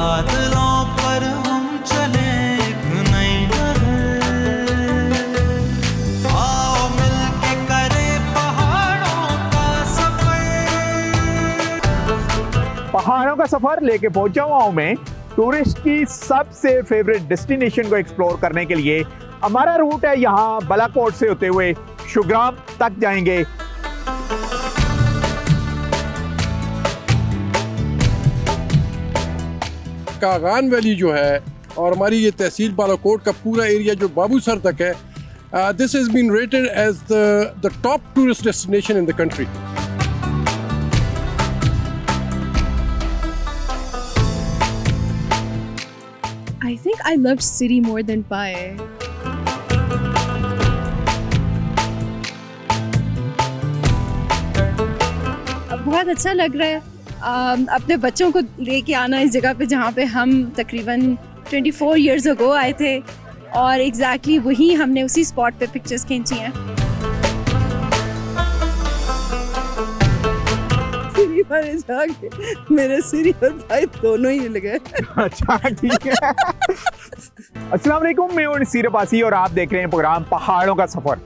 बादलों पर हम चले एक नई डगर, आओ मिलके करें पहाड़ों का सफर। पहाड़ों का सफर लेके पहुंचा हुआ हूं मैं टूरिस्ट की सबसे फेवरेट डेस्टिनेशन को एक्सप्लोर करने के लिए। हमारा रूट है यहाँ बालाकोट से होते हुए शुग्राम तक जाएंगे। कागान वैली जो है और हमारी ये तहसील बालाकोट का पूरा एरिया जो बाबूसर तक है, this has been rated as the top tourist destination in the country. I think I loved City more than Pai. बहुत अच्छा लग रहा है अपने बच्चों को लेके आना इस जगह पे जहाँ पे हम तकरीबन 24 years ago आए थे और एग्जैक्टली वही हमने उसी स्पॉट पे पिक्चर्स खींची हैं। पर जाके मेरे सिरी और भाई दोनों ही हिल गए। अच्छा ठीक है। अस्सलाम वालेकुम, मैं हूं नसीर अब्बासी और आप देख रहे हैं प्रोग्राम पहाड़ों का सफर।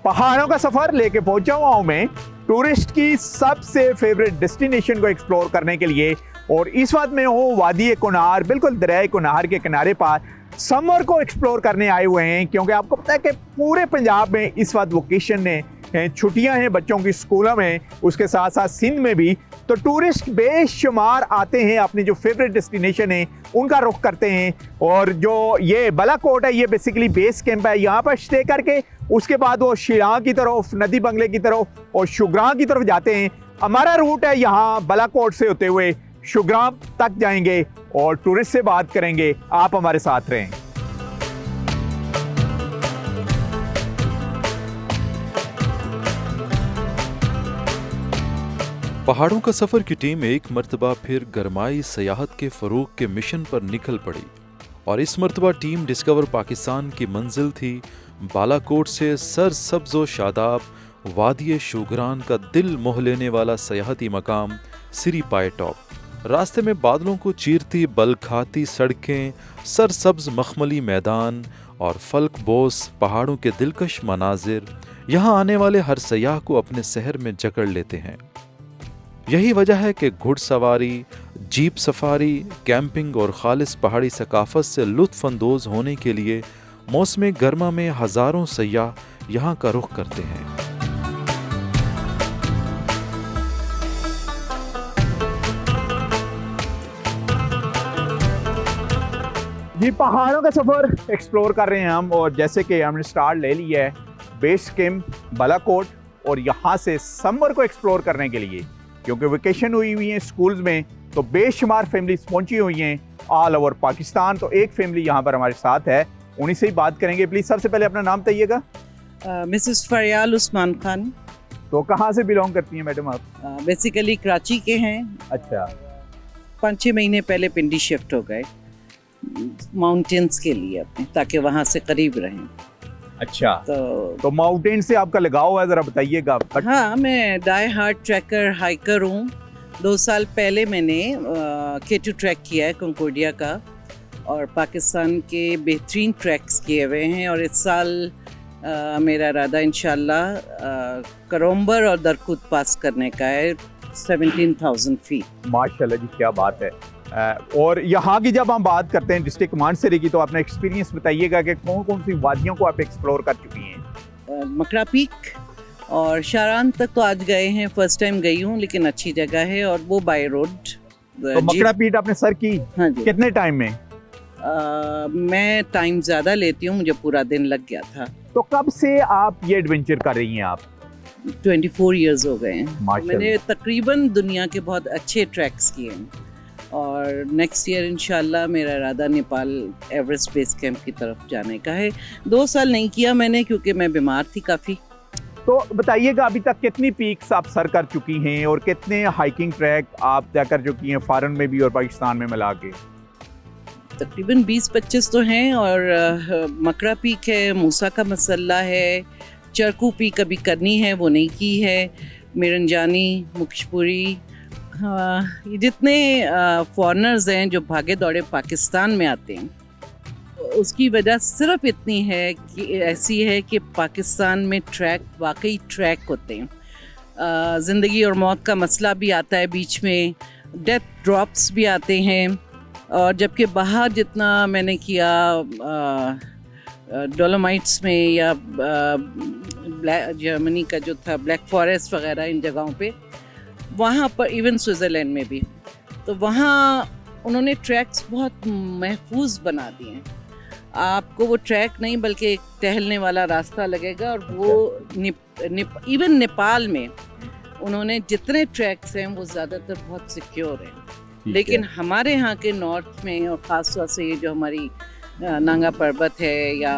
पहाड़ों का सफर लेके पहुंचा हुआ हूं मैं टूरिस्ट की सबसे फेवरेट डेस्टिनेशन को एक्सप्लोर करने के लिए। और इस वक्त मैं हूँ वादी कुनार, बिल्कुल दरियाए कुनार के किनारे पर समर को एक्सप्लोर करने आए हुए हैं, क्योंकि आपको पता है कि पूरे पंजाब में इस वक्त वोकेशन है, छुट्टियां हैं बच्चों की स्कूलों में, उसके साथ साथ सिंध में भी। तो टूरिस्ट बेशुमार आते हैं, अपनी जो फेवरेट डेस्टिनेशन है उनका रुख करते हैं। और जो ये बालाकोट है ये बेसिकली बेस कैंप है, यहाँ पर स्टे करके उसके बाद वो शिलांग की तरफ, नदी बंगले की तरफ और शुग्राम की तरफ जाते हैं। हमारा रूट है यहाँ बालाकोट से होते हुए शुग्राम तक जाएंगे और टूरिस्ट से बात करेंगे। आप हमारे साथ रहें। पहाड़ों का सफर की टीम एक मर्तबा फिर गरमाई सयाहत के फरोग के मिशन पर निकल पड़ी और इस मर्तबा टीम डिस्कवर पाकिस्तान की मंजिल थी बालाकोट से सरसब्ज़ व शादाब वादी शुगरान का दिल मोह लेने वाला सयाहती मकाम सिरी पाए टॉप। रास्ते में बादलों को चीरती बल खाती सड़कें, सरसब्ज़ मखमली मैदान और फल्क बोस पहाड़ों के दिलकश मनाजिर यहाँ आने वाले हर सयाह को अपने शहर में जकड़ लेते हैं। यही वजह है कि घुड़सवारी, जीप सफारी, कैंपिंग और खालिस पहाड़ी सकाफत से लुत्फ अंदोज होने के लिए मौसम गर्मा में हज़ारों सयाह यहाँ का रुख करते हैं। जी पहाड़ों का सफर एक्सप्लोर कर रहे हैं हम, और जैसे कि हमने स्टार्ट ले लिया है बेस कैंप बालाकोट और यहाँ से समर को एक्सप्लोर करने के लिए, क्योंकि वेकेशन हुई हुई है स्कूल्स में, तो बेशुमार फैमिलीज पहुंची हुई हैं ऑल ओवर पाकिस्तान। तो एक फैमिली यहाँ पर हमारे साथ है, उन्हीं से ही बात करेंगे। प्लीज सबसे पहले अपना नाम बताइएगा। मिसेस फरियाल उस्मान खान। तो कहाँ से बिलोंग करती हैं मैडम आप? बेसिकली कराची के हैं। अच्छा। 5-6 महीने पहले पिंडी शिफ्ट हो गए माउंटेन्स के लिए अपने, ताकि वहाँ से करीब रहें। अच्छा, तो माउंटेन से आपका लगाव है, जरा बताइएगा। हाँ, मैं डाई हार्ड ट्रैकर हाइकर हूँ। 2 साल पहले मैंने K2 ट्रैक किया है कंकोडिया का, और पाकिस्तान के बेहतरीन ट्रैक्स किए हुए हैं। और इस साल मेरा इरादा इंशाल्लाह करम्बर और दरकुद पास करने का है, 17,000 फीट। माशाल्लाह जी, क्या बात है। और यहाँ की जब हम बात करते हैं डिस्ट्रिक्ट मानसरी की, तो अपना एक्सपीरियंस बताइएगा कि कौन कौन सी वादियों को आप एक्सप्लोर कर चुकी हैं? मकरा पीक और शारान तक तो आज गए हैं, फर्स्ट टाइम गई हूँ, लेकिन अच्छी जगह है और वो बाय रोड। तो मकरा पीक आपने सर की? हाँ जी। कितने टाइम में? मैं टाइम ज़्यादा लेती हूँ, मुझे पूरा दिन लग गया था। तो कब से आप ये एडवेंचर कर रही हैं आप? 24 years हो गए हैं। माशाल्लाह। मैंने तकरीबन दुनिया के बहुत अच्छे ट्रैक्स किए हैं, और नेक्स्ट ईयर इंशाल्लाह मेरा इरादा नेपाल एवरेस्ट बेस कैंप की तरफ जाने का है। 2 साल नहीं किया मैंने, क्योंकि मैं बीमार थी काफ़ी। तो बताइएगा अभी तक कितनी पीक्स आप सर कर चुकी हैं और कितने हाइकिंग ट्रैक आप तय कर चुकी हैं फॉरेन में भी और पाकिस्तान में मिला के? तकरीबन 20-25 तो हैं, और मकरा पीक है, मूसा का मसल्ला है, चरकू पीक अभी करनी है, वो नहीं की है, मिरनजानी, मुकशपुरी, ये जितने फॉरेनर्स हैं जो भागे दौड़े पाकिस्तान में आते हैं, उसकी वजह सिर्फ इतनी है कि ऐसी है कि पाकिस्तान में ट्रैक वाकई ट्रैक होते हैं। ज़िंदगी और मौत का मसला भी आता है बीच में, डेथ ड्रॉप्स भी आते हैं। और जबकि बाहर जितना मैंने किया डोलोमाइट्स में या जर्मनी का जो था ब्लैक फॉरेस्ट वगैरह, इन जगहों पे, वहाँ पर इवन स्विट्ज़रलैंड में भी, तो वहाँ उन्होंने ट्रैक्स बहुत महफूज बना दिए हैं। आपको वो ट्रैक नहीं बल्कि एक टहलने वाला रास्ता लगेगा। और वो इवन नेपाल में उन्होंने जितने ट्रैक्स हैं वो ज़्यादातर बहुत सिक्योर हैं। लेकिन हमारे यहाँ के नॉर्थ में और ख़ास तौर से ये जो हमारी नांगा पर्वत है या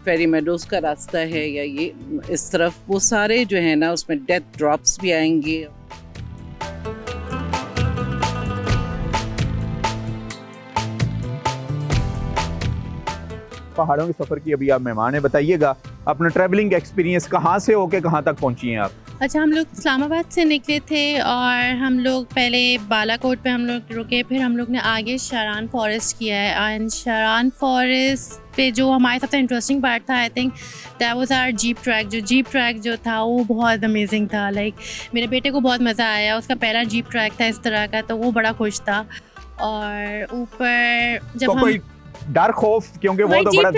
फेरी मेडोज का रास्ता है या ये इस तरफ, वो सारे जो है ना उसमें डेथ ड्रॉप्स भी आएंगे। पहाड़ों के सफर की अभी आप मेहमान हैं, बताइएगा अपना ट्रैवलिंग एक्सपीरियंस, कहाँ से होके कहाँ तक पहुंची हैं आप? अच्छा, हम लोग इस्लामाबाद से निकले थे और हम लोग पहले बालाकोट पे हम लोग रुके, फिर हम लोग ने आगे शारान फॉरेस्ट किया है। एंड शारान फॉरेस्ट पे जो हमारे सबसे इंटरेस्टिंग पार्ट था, I think that was our jeep track जो था वो बहुत अमेजिंग था। लाइक मेरे बेटे को बहुत मज़ा आया, उसका पहला जीप ट्रैक था इस तरह का, तो वो बड़ा खुश था। और ऊपर जब तो कोई डर खौफ, क्योंकि वो तो बड़ा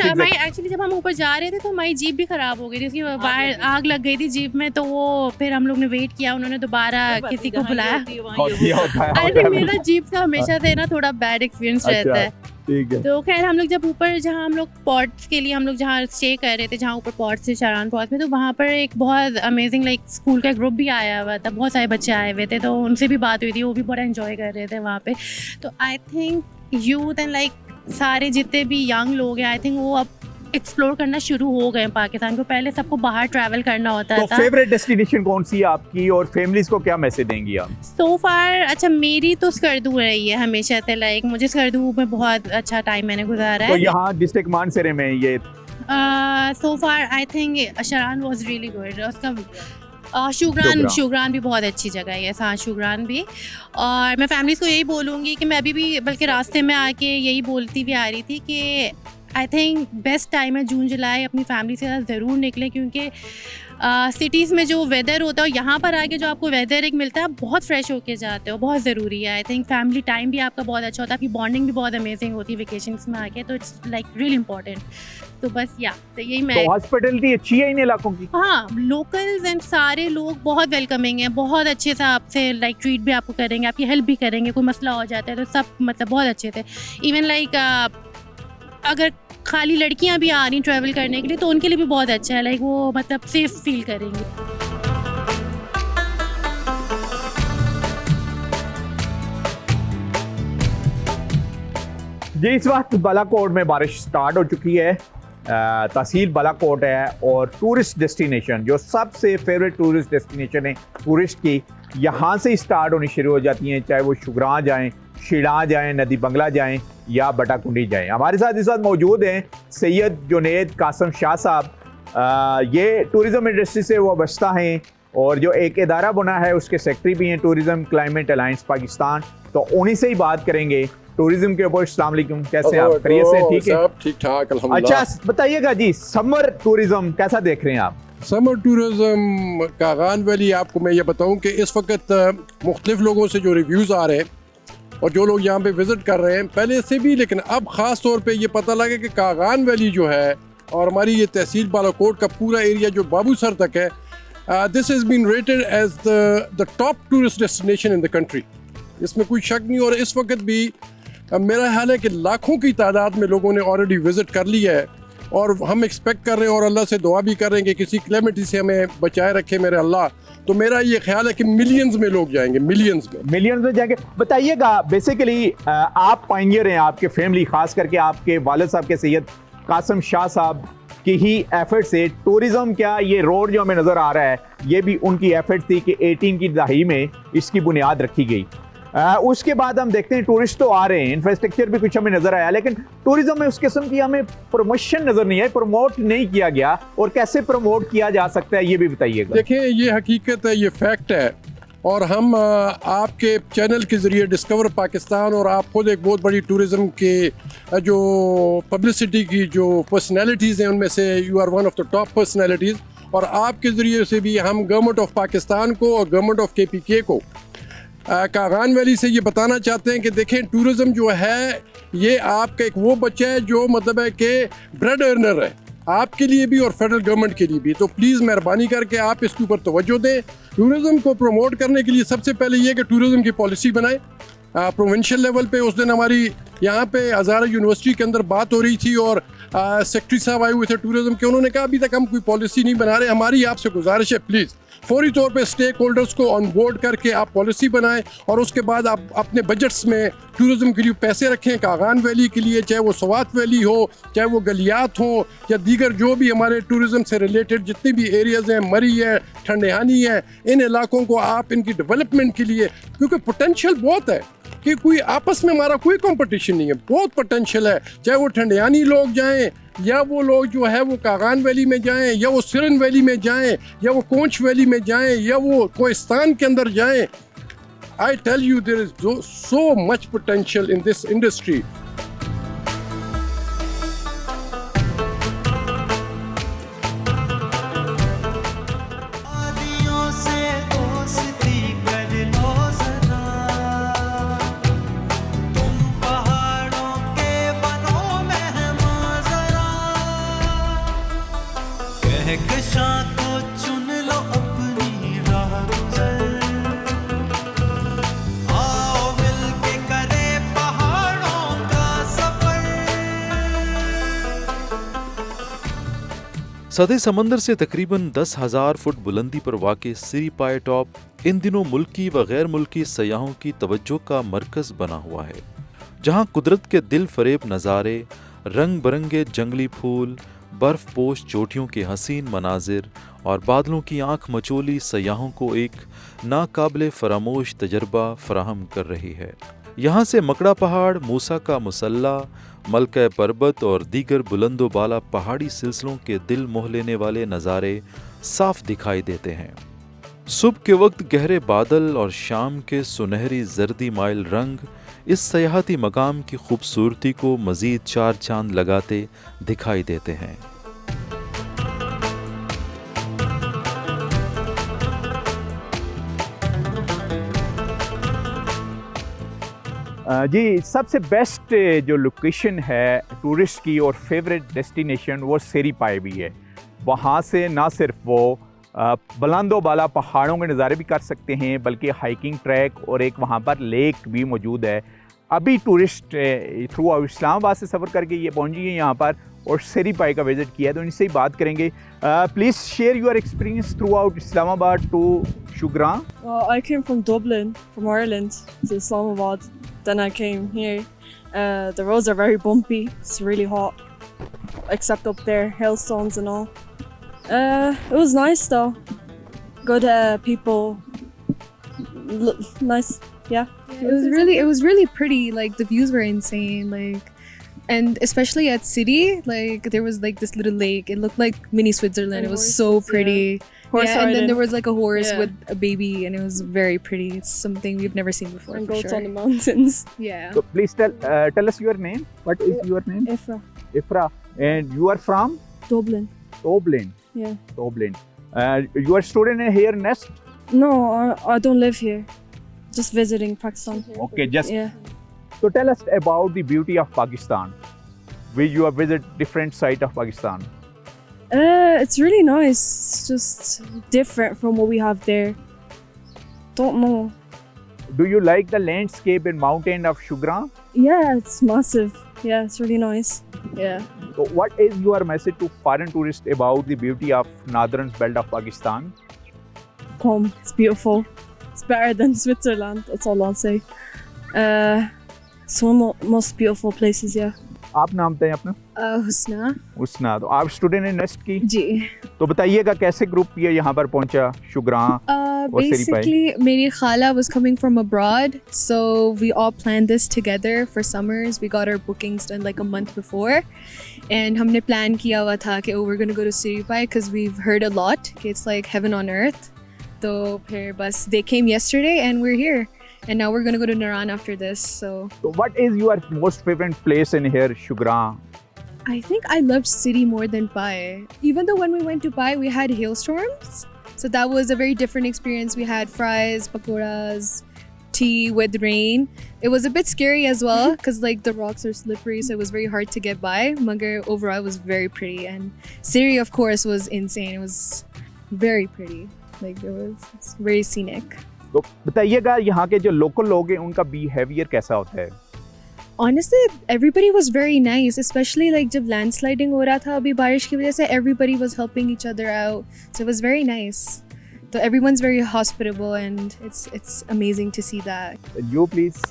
एक्चुअली जब हम ऊपर जा रहे थे तो हमारी जीप भी खराब हो गई थी, उसकी बाहर आग लग गई थी जीप में। तो वो फिर हम लोग ने वेट किया, उन्होंने दोबारा किसी को बुलाया। आई थिंक मेरा जीप का हमेशा से ना थोड़ा बैड एक्सपीरियंस रहता है। ठीक है। तो खैर हम लोग जब ऊपर, जहाँ हम लोग पॉट्स के लिए हम लोग जहाँ स्टे कर रहे थे, जहाँ ऊपर पॉट्स से शारान फॉल्स में, तो वहाँ पर एक बहुत अमेजिंग लाइक स्कूल का ग्रुप भी आया हुआ था, बहुत सारे बच्चे आए हुए थे, तो उनसे भी बात हुई थी, वो भी बड़ा एंजॉय कर रहे थे वहाँ पे। तो I think youth and like सारे जितने भी यंग लोग हैं, आई थिंक वो अब एक्सप्लोर करना शुरू हो गए हैं पाकिस्तान को। पहले सबको बाहर ट्रैवल करना होता था। फेवरेट डेस्टिनेशन कौन सी है आपकी और फैमिलीज को क्या मैसेज देंगी आप? सो फार अच्छा, मेरी तो स्कर्दू रही है हमेशा से। लाइक मुझे स्कर्दू में बहुत अच्छा टाइम मैंने गुजारा है। तो यहाँ डिस्ट्रिक्ट मानसरे में ये so far I think Sharan was really good. उसका शुगरान भी बहुत अच्छी जगह है। हाँ, शुगरान भी। और मैं फैमिलीज़ को यही बोलूँगी कि मैं अभी भी बल्कि रास्ते में आके यही बोलती भी आ रही थी कि आई थिंक बेस्ट टाइम है जून जुलाई, अपनी फैमिली के साथ ज़रूर निकलें, क्योंकि सिटीज़ में जो वेदर होता है, यहाँ पर आके जो आपको वेदर एक मिलता है, आप बहुत फ्रेश होके जाते हो, बहुत ज़रूरी है। आई थिंक फैमिली टाइम भी आपका बहुत अच्छा होता है, आपकी बॉन्डिंग भी बहुत अमेजिंग होती है वेकेशंस में आके, तो इट्स लाइक रियली इंपॉर्टेंट। तो बस तो यही मैं, तो हॉस्पिटैलिटी अच्छी है इन इलाकों की? हाँ, लोकल्स एंड सारे लोग बहुत वेलकमिंग हैं, बहुत अच्छे से आपसे लाइक ट्रीट भी आपको करेंगे, आपकी हेल्प भी करेंगे, कोई मसला हो जाता है तो सब मतलब बहुत अच्छे थे। इवन लाइक अगर खाली लड़कियां भी आ रही ट्रैवल करने के लिए तो उनके लिए भी बहुत अच्छा है, लाइक वो मतलब सेफ फील करेंगे। जी, इस वक्त बालाकोट में बारिश स्टार्ट हो चुकी है। तहसील बालाकोट है और टूरिस्ट डेस्टिनेशन, जो सबसे फेवरेट टूरिस्ट डेस्टिनेशन है टूरिस्ट की, यहाँ से स्टार्ट होनी शुरू हो जाती हैं, चाहे वो शुगरां जाएं, शिड़ा जाएं, नदी बंगला जाएं या बटाकुंडी जाएं। हमारे साथ इस वक्त मौजूद हैं सैयद जुनैद कासम शाह साहब। ये टूरिज़म इंडस्ट्री से वाबस्ता हैं और जो एक इदारा बना है उसके सेक्रेटरी भी हैं, टूरिज़म क्लाइमेट अलायंस पाकिस्तान। तो उन्हीं से ही बात करेंगे टूरिज्म के ऊपर। अस्सलाम वालेकुम, कैसे आप? खैरियत से? ठीक है, सब ठीक ठाक अल्हम्दुलिल्लाह। अच्छा बताइएगा जी, समर टूरिज्म कैसा देख रहे हैं आप? समर टूरिज्म कागान वैली, आपको मैं ये बताऊं कि इस वक्त मुख्तलिफ लोगों से जो रिव्यूज़ आ रहे हैं और जो लोग यहाँ पे विज़िट कर रहे हैं पहले से भी, लेकिन अब ख़ास तौर पे ये पता लगा कि कागान वैली जो है और हमारी ये तहसील बालाकोट का पूरा एरिया जो बाबूसर तक है, this has been rated as the top tourist destination in the country. इसमें कोई शक नहीं। और इस वक्त भी मेरा ख्याल है कि लाखों की तादाद में लोगों ने ऑलरेडी विज़िट कर लिया है और हम एक्सपेक्ट कर रहे हैं और अल्लाह से दुआ भी कर रहे हैं कि किसी क्लेमिटी से हमें बचाए रखे मेरे अल्लाह। तो मेरा ये ख्याल है कि मिलियंस में लोग जाएंगे, मिलियंस में जाएंगे। बताइएगा, बेसिकली आप पायनियर हैं, आपके फैमिली, खास करके आपके वालिद साहब के सैयद कासम शाह साहब की ही एफर्ट से टूरिज्म, क्या ये रोड जो हमें नज़र आ रहा है ये भी उनकी एफर्ट थी कि 18 की दहाई में इसकी बुनियाद रखी गई। उसके बाद हम देखते हैं टूरिस्ट तो आ रहे हैं, इंफ्रास्ट्रक्चर भी कुछ हमें नजर आया, लेकिन टूरिज्म में उस किस्म की हमें प्रमोशन नजर नहीं आई, प्रमोट नहीं किया गया। और कैसे प्रमोट किया जा सकता है ये भी बताइएगा। देखिए, ये हकीकत है, ये फैक्ट है और हम आपके चैनल के ज़रिए डिस्कवर पाकिस्तान, और आप खुद एक बहुत बड़ी टूरिज़म के जो पब्लिसिटी की जो पर्सनैलिटीज़ हैं उनमें से you are one of the top personalities, और आपके ज़रिए से भी हम गवर्नमेंट ऑफ पाकिस्तान को और गवर्नमेंट ऑफ KPK को कागान वैली से ये बताना चाहते हैं कि देखें, टूरिज़म जो है ये आपका एक वो बच्चा है जो मतलब है कि ब्रेड अर्नर है आपके लिए भी और फेडरल गवर्नमेंट के लिए भी। तो प्लीज़ मेहरबानी करके आप इसके ऊपर तवज्जो दें। टूरिज़म को प्रमोट करने के लिए सबसे पहले ये कि टूरिज़म की पॉलिसी बनाएं प्रोविंशियल लेवल पे। उस दिन हमारी यहाँ पे हज़ारा यूनिवर्सिटी के अंदर बात हो रही थी और सेक्रेटरी साहब आए हुए थे टूरिज़म के, उन्होंने कहा अभी तक हम कोई पॉलिसी नहीं बना रहे। हमारी आपसे गुजारिश है, प्लीज़ फौरी तौर पे स्टेक होल्डर्स को ऑन बोर्ड करके आप पॉलिसी बनाएं और उसके बाद आप अपने बजट्स में टूरिज़म के लिए पैसे रखें कागान वैली के लिए, चाहे वो सवात वैली हो, चाहे वो गलियात हो, या दीगर जो भी हमारे टूरिज़म से रिलेटेड जितने भी एरियाज़ हैं, मरी है, ठंडेहानी है, इन इलाकों को आप इनकी डेवलपमेंट के लिए, क्योंकि पोटेंशियल बहुत है कि कोई आपस में हमारा कोई कंपटीशन नहीं है, बहुत पोटेंशियल है। चाहे वो ठंडियानी लोग जाएं या वो लोग जो है वो कागान वैली में जाएं या वो सिरन वैली में जाएं या वो कोंच वैली में जाएं या वो कोहिस्तान के अंदर जाएं, I tell you there is so much potential in this industry. वादियों से दोस्ती कर लो जरा, तुम पहाड़ों के बनो मेहमान जरा, कहकशां को चुन लो अपनी राह गुज़र, आओ मिलके करें पहाड़ों का सफर। सतह समंदर से तकरीबन 10,000 फुट बुलंदी पर वाक़ सिरीपाई टॉप इन दिनों मुल्की व गैर मुल्की सयाहों की तवज्जो का मरकज़ बना हुआ है, जहां कुदरत के दिल फरेब नज़ारे, रंग बरंगे जंगली फूल, बर्फ पोश चोटियों के हसीन मनाजिर और बादलों की आंख मचोली सयाहों को एक नाकाबिले फरामोश तजर्बा फराहम कर रही है। यहाँ से मकड़ा पहाड़, मूसा का मुसल्ला, मलका पर्बत और दीगर बुलंदो बाला पहाड़ी सिलसिलों के दिल मोह लेने वाले नज़ारे साफ दिखाई देते हैं। सुबह के वक्त गहरे बादल और शाम के सुनहरी जर्दी माइल रंग इस सयाहती मकाम की खूबसूरती को मज़ीद चार चांद लगाते दिखाई देते हैं। जी, सबसे बेस्ट जो लोकेशन है टूरिस्ट की और फेवरेट डेस्टिनेशन वो सिरीपाई भी है। वहाँ से ना सिर्फ वो बुलंदो बाला पहाड़ों के नज़ारे भी कर सकते हैं, बल्कि हाइकिंग ट्रैक और एक वहाँ पर लेक भी मौजूद है। अभी टूरिस्ट थ्रू आउट इस्लामाबाद से सफ़र करके ये पहुँची हैं यहाँ पर और सिरीपाई का विज़िट किया, तो इनसे ही बात करेंगे। Please share your experience throughout Islamabad to Shogran. I came from Dublin, from Ireland, to Islamabad. Then I came here. The roads are very bumpy. It's really hot, except up there, hailstones and all. It was nice though. Good people. Nice, yeah. It was really pretty. Like the views were insane. Like, and especially at city, like there was like this little lake. It looked like mini Switzerland. And It was horses, so yeah. pretty. Horse yeah, and then riding. there was like a horse Yeah. with a baby, and it was very pretty. It's something we've never seen before. And For goats sure. on the mountains. Yeah. So please tell us your name. What is your name? Ifra, Ifra. And you are from Dublin. Dublin. Yeah. Dublin. You are student here Nest? No, I don't live here. Just visiting Pakistan. Okay, just Yeah. so tell us about the beauty of Pakistan. Where you have visited different side of Pakistan. It's really nice. It's just different from what we have there. Don't know. Do you like the landscape and mountain of Shugran? Yeah, it's massive. Yeah, it's really nice. Yeah. So what is your message to foreign tourists about the beauty of northern belt of Pakistan? Come, it's beautiful. It's better than Switzerland. That's all I'll say. Most beautiful places. Yeah. आप नाम बताएं अपना। Husna. उसना, तो आप student हैं nest की, जी. तो बताइएगा कैसे ग्रुप ये यहाँ पर पहुँचा शुग्रां और सिरीपाई? Basically, मेरी खाला was coming from abroad, so we all planned this together for summers. We got our bookings done like a month before, and हमने plan किया हुआ था कि we're gonna go to Siripai because we've heard a lot कि it's like heaven on earth. तो फिर बस they came yesterday and we're here and now we're going to go to Naran after this. So what is your most favorite place in here, Shugran? I think I loved city more than Pai. Even though when we went to Pai, we had hailstorms. So that was a very different experience. We had fries, pakoras, tea with rain. It was a bit scary as well because like the rocks are slippery, so it was very hard to get by. Magar overall was very pretty, and Siri of course was insane. It was very pretty. Like it was very scenic. तो बताइएगा यहाँ के जो local लोग हैं उनका behaviour कैसा होता है? Honestly, everybody was very nice, especially like जब landsliding हो रहा था अभी बारिश की वजह से, everybody was helping each other out. So it was very nice. So everyone's very hospitable and it's amazing to see that. You please.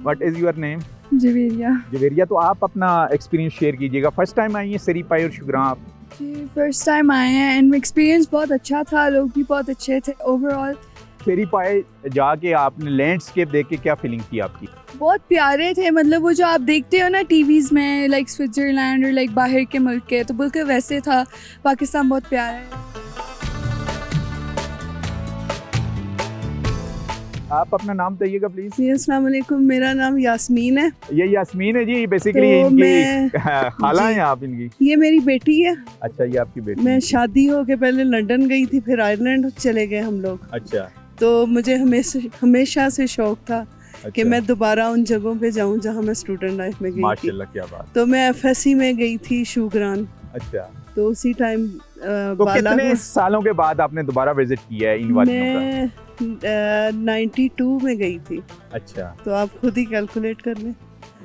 What is your name? Javeria. Javeria, तो आप अपना एक्सपीरियंस शेयर कीजिएगा. फर्स्ट टाइम आई हैं सिरी पाई और शुगरां आप? जी first time आए हैं and experience बहुत अच्छा था, लोग भी बहुत अच्छे थे ओवरऑल. सिरी पाई जाके आपने लैंडस्केप देख के क्या फीलिंग थी आपकी? बहुत प्यारे थे, मतलब वो जो आप देखते हो ना टीवीज़ में लाइक स्विट्ज़रलैंड और लाइक बाहर के मुल्क के, तो बिल्कुल वैसे था. पाकिस्तान बहुत प्यारा है. आप अपना नाम बताइएगा प्लीज. जी अस्सलाम वालेकुम, मेरा नाम यास्मीन है. ये यास्मीन है जी, बेसिकली तो इनकी खाला हैं आप इनकी? ये मेरी बेटी है. अच्छा, ये आपकी बेटी? मैं शादी हो के पहले लंदन गई थी, फिर आयरलैंड चले गए हम लोग. अच्छा. तो मुझे हमेशा से शौक था कि अच्छा. मैं दोबारा उन जगहों पे जाऊं जहां मैं स्टूडेंट लाइफ में गई थी. माशाल्लाह, क्या बात. तो मैं FSC में गई थी शुगरान. अच्छा. तो उसी टाइम तो कितने सालों के बाद आपने दोबारा विजिट किया है इन वादियों का? मैं 92 में गई थी. अच्छा. तो आप खुद ही कैलकुलेट कर लें.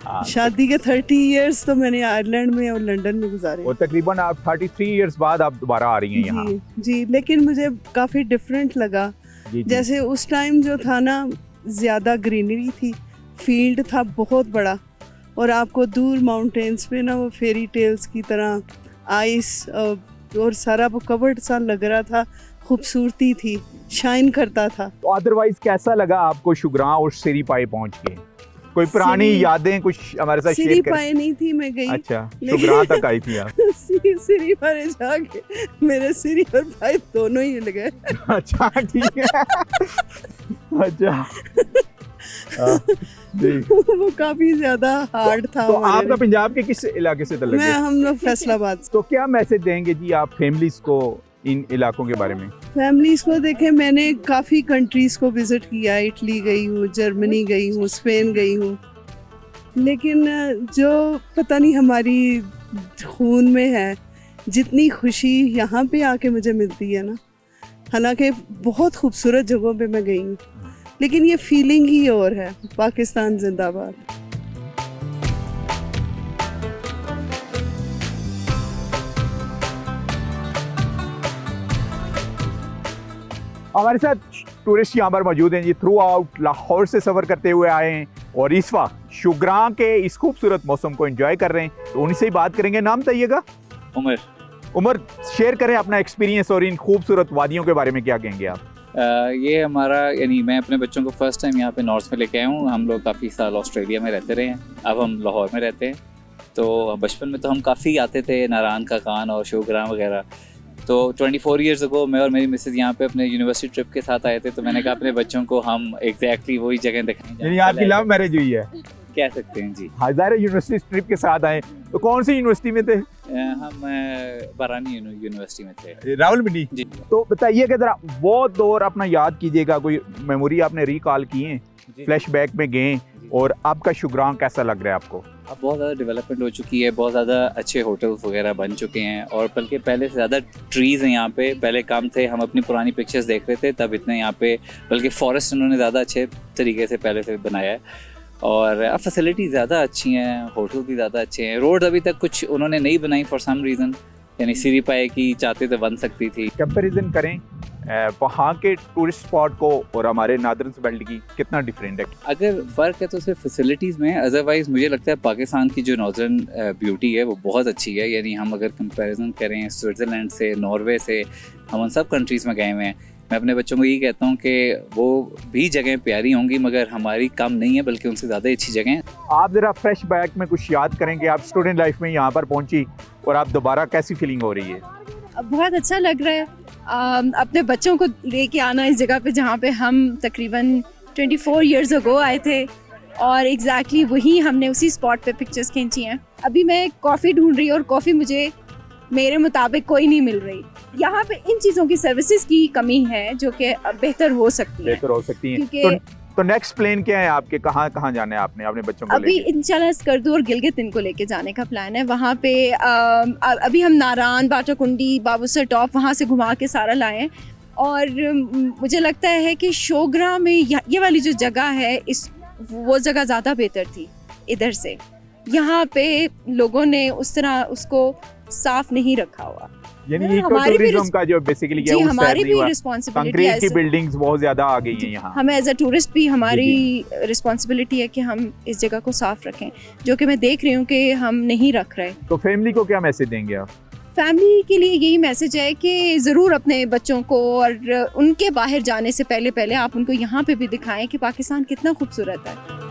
हाँ. शादी के 30 इयर्स तो मैंने आयरलैंड में और लंदन में गुजारे. और तकरीबन आप 33 इयर्स बाद आप दोबारा आ रही हैं यहाँ? जी, लेकिन मुझे काफ़ी डिफरेंट लगा. जी. जैसे उस टाइम जो था ना, ज़्यादा ग्रीनरी थी, फील्ड था बहुत बड़ा, और आपको दूर माउंटेन्स पे ना वो फेरी टेल्स की तरह आइस और सारा वो कवर्ड सा लग रहा था. खूबसूरती थी, शाइन करता था. तो अदरवाइज कैसा लगा आपको शुगरां और सिरी पाई पहुंच के? कोई पुरानी यादें कुछ हमारे साथ शेयर सिरी करें? पाए नहीं थी, मैं गई. अच्छा, शुगरां तक आई थी आप? सिरी पाए जाके मेरे सिरी और पाए दोनों ही हिल गए. अच्छा, ठीक है. अच्छा. जी. वो काफी ज्यादा हार्ड था. तो आपका पंजाब के किस इलाके से ताल्लुक है? हम लोग फैसलाबाद. तो क्या मैसेज देंगे जी आप फैमिलीज को इन इलाकों के बारे में? फैमिलीज को देखें, मैंने काफ़ी कंट्रीज़ को विज़िट किया. इटली गई हूँ, जर्मनी गई हूँ, स्पेन गई हूँ, लेकिन जो पता नहीं हमारी खून में है, जितनी खुशी यहाँ पे आके मुझे मिलती है ना, हालांकि बहुत खूबसूरत जगहों पे मैं गई हूँ, लेकिन ये फीलिंग ही और है. पाकिस्तान जिंदाबाद. हमारे साथ टूरिस्ट यहाँ पर मौजूद हैं जी. थ्रू आउट लाहौर से सफ़र करते हुए आए हैं और इस वक्त शुगरां के इस खूबसूरत मौसम को एंजॉय कर रहे हैं. तो उनसे ही बात करेंगे. नाम बताइएगा. उमर. उमर, शेयर करें अपना एक्सपीरियंस और इन खूबसूरत वादियों के बारे में क्या कहेंगे आप? ये हमारा, यानी मैं अपने बच्चों को फर्स्ट टाइम यहाँ पे नॉर्थ में लेके आया हूँ. हम लोग काफ़ी साल ऑस्ट्रेलिया में रहते रहे हैं, अब हम लाहौर में रहते हैं. तो बचपन में तो हम काफ़ी आते थे, नारायण का कान और शुगरां वगैरह. तो 24 ईयर्स अगो मैं और मेरी मिसेज यहाँ पे अपने यूनिवर्सिटी ट्रिप के साथ आए थे. तो मैंने कहा अपने बच्चों को हम एग्जैक्टली वही जगह दिखाएं. यानी आपकी लव मैरिज हुई है? कह सकते हैं जी. हज़ारे यूनिवर्सिटी ट्रिप के साथ आए. तो कौन सी यूनिवर्सिटी में थे? हम बारानी यूनिवर्सिटी में थे, रावलपिंडी जी. तो बताइए कि जरा वो दौर अपना याद कीजिएगा, कोई मेमोरी आपने रिकॉल की है, फ्लैशबैक में गए, और आपका शुगरां कैसा लग रहा है आपको? अब बहुत ज़्यादा डेवलपमेंट हो चुकी है, बहुत ज़्यादा अच्छे होटल्स वगैरह बन चुके हैं, और बल्कि पहले से ज़्यादा ट्रीज़ हैं यहाँ पे. पहले कम थे, हम अपनी पुरानी पिक्चर्स देख रहे थे तब इतने यहाँ पे, बल्कि फॉरेस्ट उन्होंने ज़्यादा अच्छे तरीके से पहले से बनाया है. और अब फैसिलिटी ज़्यादा अच्छी हैं, होटल भी ज़्यादा अच्छे हैं. रोड अभी तक कुछ उन्होंने नहीं बनाई फॉर सम रीज़न, यानी सिरी पाए की चाहते तो बन सकती थी. कंपैरिजन करें वहाँ के टूरिस्ट स्पॉट को और हमारे नादरन बेल्ट की, कितना डिफरेंट है? अगर फ़र्क है तो सिर्फ फैसिलिटीज़ में. अदरवाइज़ मुझे लगता है पाकिस्तान की जो नॉर्दर्न ब्यूटी है वो बहुत अच्छी है. यानी हम अगर कंपैरिजन करें स्विट्ज़रलैंड से, नॉर्वे से, हम उन सब कंट्रीज़ में गए हुए हैं. मैं अपने बच्चों को यही कहता हूँ कि वो भी जगह प्यारी होंगी मगर हमारी कम नहीं है, बल्कि उनसे ज़्यादा अच्छी जगह हैं. आप ज़रा फ्रेश बैक में कुछ याद करें कि आप स्टूडेंट लाइफ में यहाँ पर पहुँची और आप दोबारा कैसी फीलिंग हो रही है? बहुत अच्छा लग रहा है अपने बच्चों को लेके आना इस जगह पे जहाँ पे हम तकरीबन 24 इयर्स अगो आए थे और एग्जैक्टली वही हमने उसी स्पॉट पे पिक्चर्स खींची हैं। अभी मैं कॉफ़ी ढूंढ रही हूँ और कॉफ़ी मुझे मेरे मुताबिक कोई नहीं मिल रही। यहाँ पे इन चीज़ों की सर्विसेज की कमी है जो कि बेहतर हो सकती है। बेहतर हो सकती है। क्योंकि तो नेक्स्ट प्लान क्या है आपके, कहाँ कहाँ जाना है आपने अपने बच्चों को अभी लेके? इंशाल्लाह स्कर्दू और गिलगित इनको लेके जाने का प्लान है। वहाँ पे अभी हम नारान, बाटाकुंडी, बाबूसर टॉप वहाँ से घुमा के सारा लाए हैं और मुझे लगता है कि शोगरा में ये वाली जो जगह है वो जगह ज़्यादा बेहतर थी इधर से। यहाँ पे लोगों ने उस तरह उसको साफ नहीं रखा हुआ। यानी इको टूरिज्म का जो बेसिकली जी हमारी भी रिस्पॉन्सिबिलिटी है। कंक्रीट की बिल्डिंग्स बहुत ज्यादा आ गई हैं यहाँ। हमें एज अ टूरिस्ट भी हमारी रिस्पॉन्सिबिलिटी है कि हम इस जगह को साफ रखें, जो कि मैं देख रही हूँ कि हम नहीं रख रहे। तो फैमिली को क्या मैसेज देंगे आप? फैमिली के लिए यही मैसेज है कि ज़रूर अपने बच्चों को और उनके बाहर जाने से पहले आप उनको यहाँ पे भी दिखाएं कि पाकिस्तान कितना खूबसूरत है।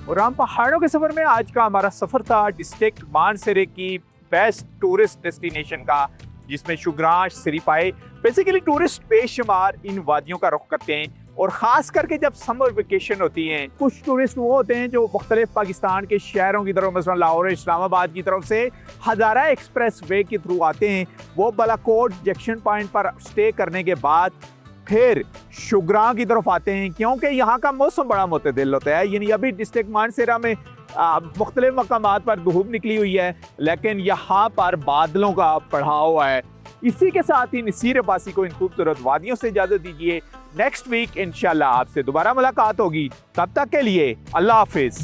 और हम पहाड़ों के सफर में आज का हमारा सफर था डिस्ट्रिक्ट मानसरे की बेस्ट टूरिस्ट डेस्टिनेशन का, जिसमें शुगराश, सिरिपाई बेसिकली टूरिस्ट बेशुमार इन वादियों का रुख करते हैं। और ख़ास करके जब समर वेकेशन होती हैं, कुछ टूरिस्ट वो होते हैं जो मुख्तलिफ पाकिस्तान के शहरों की तरफ, मसलन लाहौर, इस्लामाबाद की तरफ से हज़ारा एक्सप्रेस वे के थ्रू आते हैं। वो बालाकोट जंक्शन पॉइंट पर स्टे करने के बाद फिर शुगरा की तरफ आते हैं, क्योंकि यहाँ का मौसम बड़ा मुतदिल होता है। यानी अभी डिस्ट्रिक्ट मानसरा में मुख्तलिफ मकामात पर धूप निकली हुई है, लेकिन यहाँ पर बादलों का पढ़ाव हुआ है। इसी के साथ ही नसीर अब्बासी को इन खूबसूरत वादियों से इजाज़त दीजिए। नेक्स्ट वीक इंशाल्लाह आपसे दोबारा मुलाकात होगी। तब तक के लिए अल्लाह हाफिज़।